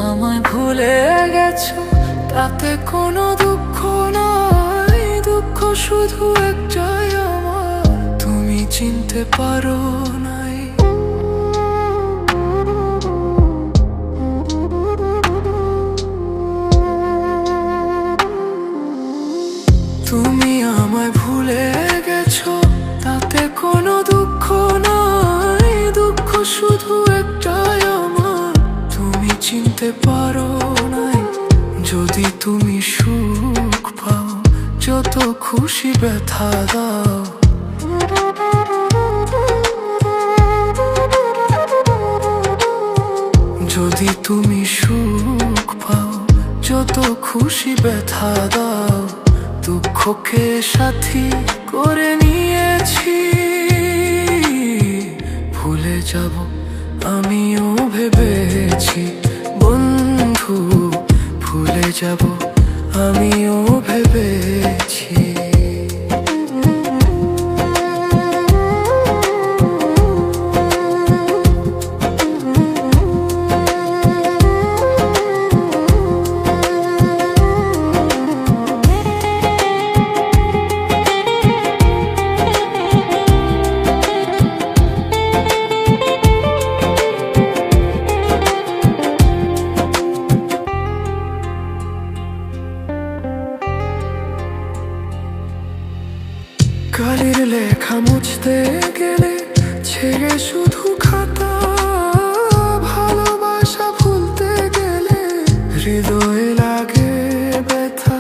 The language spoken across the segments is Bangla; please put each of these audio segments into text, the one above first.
আমায় ভুলে গেছো তাতে কোনো দুঃখ নাই, দুঃখ শুধু একটাই আমার, তুমি চিনতে পারো নাই। তুমি আমায় ভুলে গেছো তাতে কোনো দুঃখ নাই, দুঃখ শুধু একটাই আমার, তুমি চিনতে পারো নাই। যদি তুমি সুখ পাও, যত খুশি ব্যথা দাও, যদি তুমি সুখ পাও, যত খুশি ব্যথা দাও, দুঃখকে সাথী করে নিয়েছি। ভুলে যাব আমিও ভেবেছি বন্ধু, ভুলে যাব আমিও ভেবেছি। কালির লেখা মুছতে গেলে ছেড়ে শুধু খাতা, ভালোবাসা ভুলতে গেলে হৃদয়ে লাগে ব্যথা।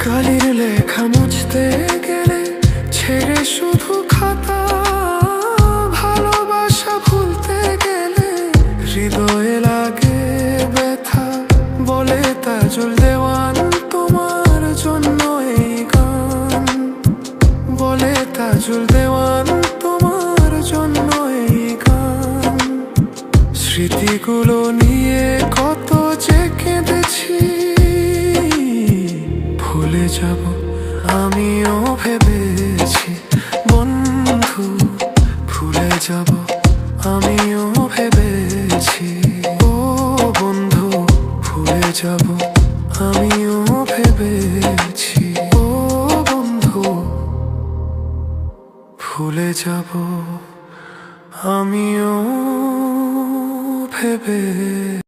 কালির লেখা মুছতে গেলে ছেড়ে শুধু খাতা, ভালোবাসা ভুলতে গেলে হৃদয়ে লাগে ব্যথা। বলে তাজুল দেওয়ান তোমার জন্য এই গান, বলে তাজুল দেওয়ান তোমার জন্য এই গান। স্মৃতিগুলো নিয়ে কত যে কেঁদেছি, ভুলে যাব আমিও ভেবেছি বন্ধু, ভুলে যাব আমিও ভেবেছি। ও বন্ধু, ভুলে যাব আমিও ভেবেছি। ও বন্ধু, ভুলে যাব আমিও ভেবে